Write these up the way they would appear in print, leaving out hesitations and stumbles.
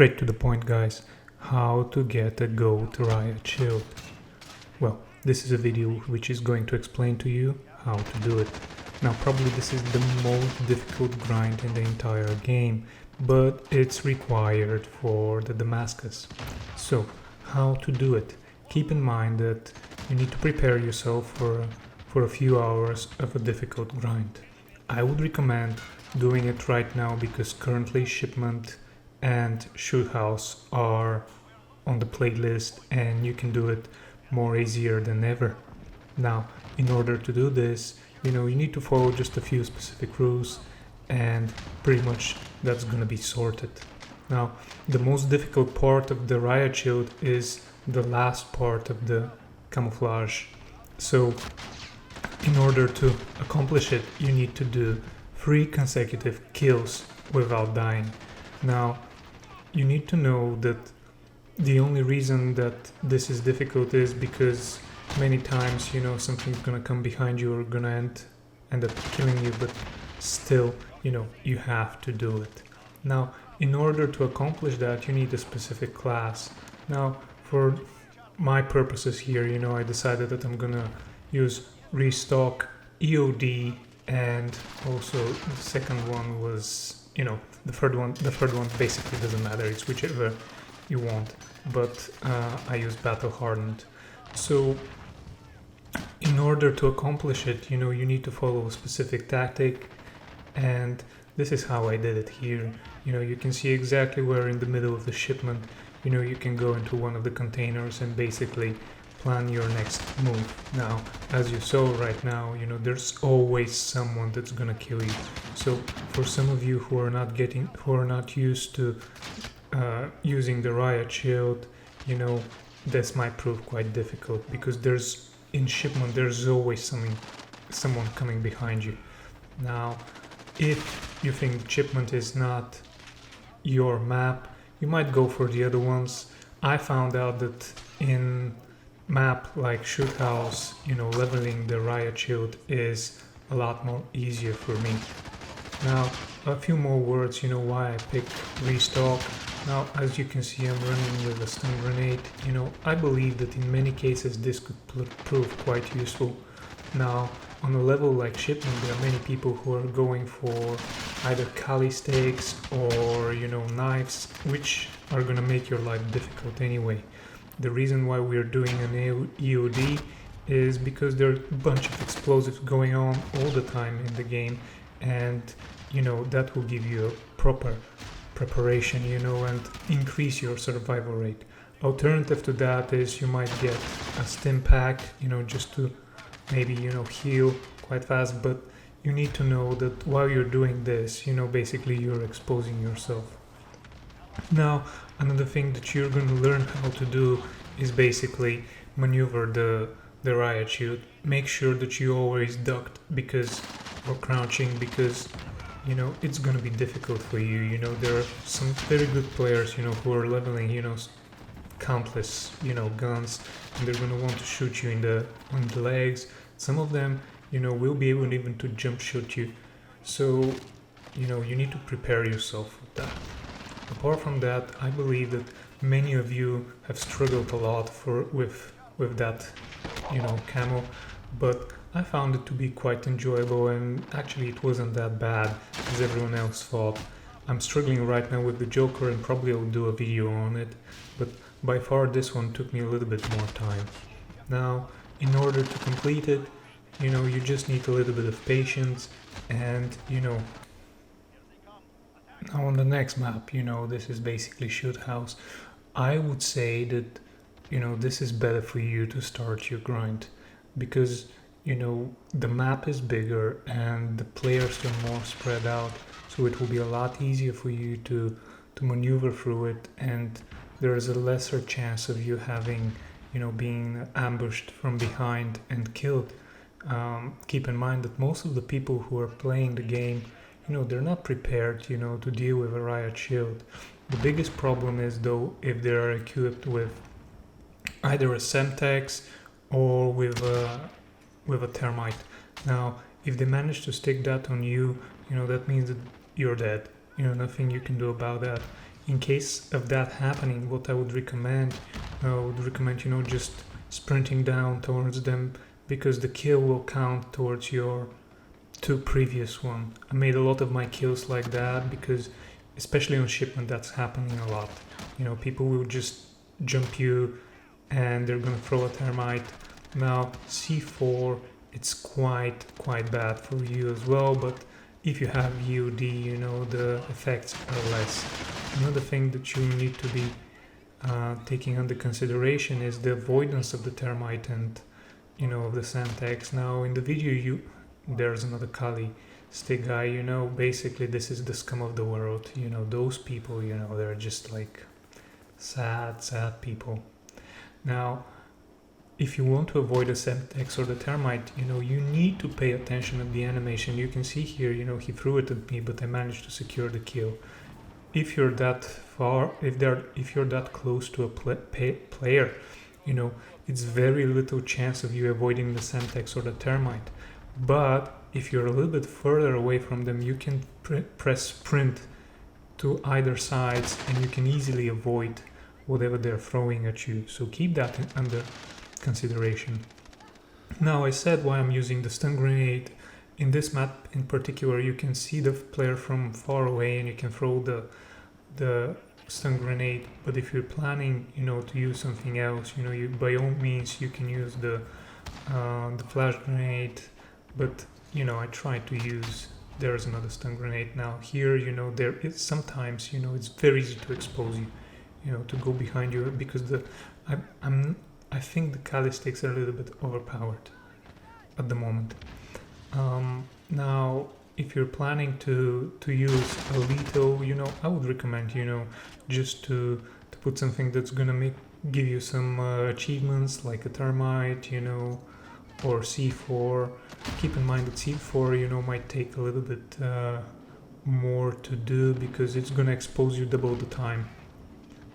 Straight to the point, guys. How to get a GOAT RIOT shield. Well, this is a video which is going to explain to you how to do it. Now, probably this is the most difficult grind in the entire game, but it's required for the Damascus. So, how to do it? Keep in mind that you need to prepare yourself for a few hours of a difficult grind. I would recommend doing it right now because currently Shipment and Shoot House are on the playlist and you can do it more easier than ever. Now, in order to do this, you need to follow just a few specific rules and pretty much that's gonna be sorted. Now, the most difficult part of the RIOT shield is the last part of the camouflage. So, in order to accomplish it, you need to do 3 consecutive kills without dying. Now, you need to know that the only reason that this is difficult is because many times, something's gonna come behind you or gonna end up killing you, but still, you have to do it. Now, in order to accomplish that, you need a specific class. Now, for my purposes here, I decided that I'm gonna use Restock, EOD, and also the second one was, the third one basically doesn't matter, it's whichever you want, but I use Battle Hardened. So in order to accomplish it, you need to follow a specific tactic, and this is how I did it here. You can see exactly where in the middle of the shipment, you can go into one of the containers and basically plan your next move. Now, as you saw right now, there's always someone that's gonna kill you. So for some of you who are not used to using the RIOT shield, this might prove quite difficult because in shipment there's always someone coming behind you. Now, if you think shipment is not your map, you might go for the other ones. I found out that in map like Shoot House, leveling the RIOT shield is a lot more easier for me. Now, a few more words, why I picked Restock. Now, as you can see, I'm running with a stun grenade. I believe that in many cases this could prove quite useful. Now, on a level like Shipment, there are many people who are going for either Kali stakes or, knives, which are gonna make your life difficult anyway. The reason why we're doing an EOD is because there are a bunch of explosives going on all the time in the game, and that will give you a proper preparation, and increase your survival rate. Alternative to that is you might get a stim pack, just to maybe heal quite fast, but you need to know that while you're doing this, basically you're exposing yourself. Now, another thing that you're going to learn how to do is basically maneuver the RIOT shield. Make sure that you always ducked or crouching because it's going to be difficult for you. There are some very good players who are leveling countless guns, and they're going to want to shoot you on the legs. Some of them will be able even to jump shoot you, so you need to prepare yourself with that. Apart from that, I believe that many of you have struggled a lot with that camo, but I found it to be quite enjoyable, and actually it wasn't that bad as everyone else thought. I'm struggling right now with the Joker and probably I'll do a video on it, but by far this one took me a little bit more time. Now, in order to complete it, you just need a little bit of patience, and now on the next map, this is basically Shoot House. I would say that, this is better for you to start your grind because, the map is bigger and the players are more spread out, so it will be a lot easier for you to maneuver through it, and there is a lesser chance of you having, being ambushed from behind and killed. Keep in mind that most of the people who are playing the game, they're not prepared, to deal with a RIOT shield. The biggest problem is, though, if they are equipped with either a Semtex or with a Thermite. Now, if they manage to stick that on you, that means that you're dead. Nothing you can do about that. In case of that happening, what I would recommend, you know, just sprinting down towards them, because the kill will count towards your 2 previous one. I made a lot of my kills like that because, especially on shipment, that's happening a lot. You know, people will just jump you and they're gonna throw a thermite. Now C4, it's quite bad for you as well, but if you have UD, you know, the effects are less. Another thing that you need to be taking under consideration is the avoidance of the thermite and, you know, of the Semtex. Now in the video there's another Kali stick guy, you know, basically this is the scum of the world, you know, those people, you know, they're just like sad people. Now if you want to avoid a Semtex or the thermite, you know, you need to pay attention at the animation. You can see here, you know, he threw it at me, but I managed to secure the kill. If you're that far, if you're that close to a player, you know, it's very little chance of you avoiding the Semtex or the thermite. But if you're a little bit further away from them, you can press sprint to either sides and you can easily avoid whatever they're throwing at you. So keep that under consideration. Now I said why I'm using the stun grenade. In this map in particular, you can see the player from far away and you can throw the stun grenade, but if you're planning, you know, to use something else, you know, you by all means you can use the flash grenade, but you know, I try to use, there's another stun grenade. Now here, you know, there is sometimes, you know, it's very easy to expose you, you know, to go behind you, because I think the Kali sticks are a little bit overpowered at the moment. Now, if you're planning to use a lethal, you know, I would recommend, you know, just to put something that's gonna give you some achievements like a thermite, you know, or C4. Keep in mind that C4, you know, might take a little bit more to do because it's gonna expose you double the time.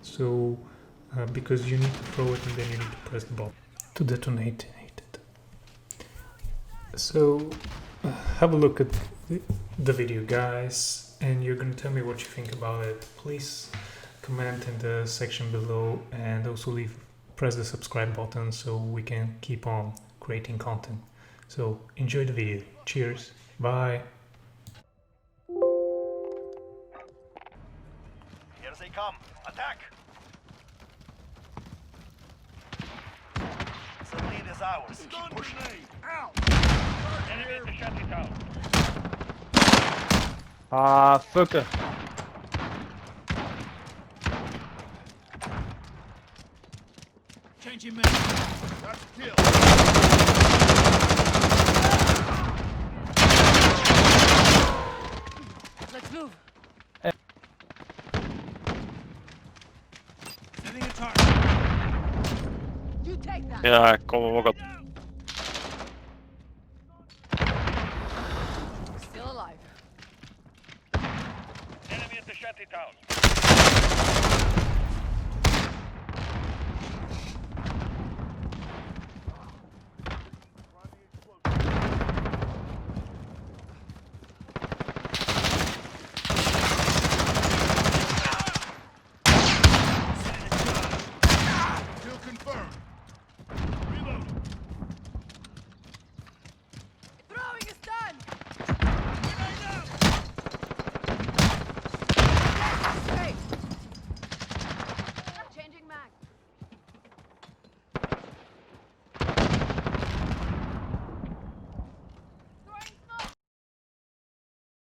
So because you need to throw it and then you need to press the button to detonate it. So have a look at the video, guys, and you're gonna tell me what you think about it. Please comment in the section below and also press the subscribe button so we can keep on creating content. So enjoy the video. Cheers. Bye. Here they come. Attack! The lead is ours. Keep pushing. Out! Enemy at the shanty town. Ah, fucker. Changing men. That's a kill. Let's move. Sending a target. You take that. Ja, kom hem ook op. Still alive. Enemy at the shanty town.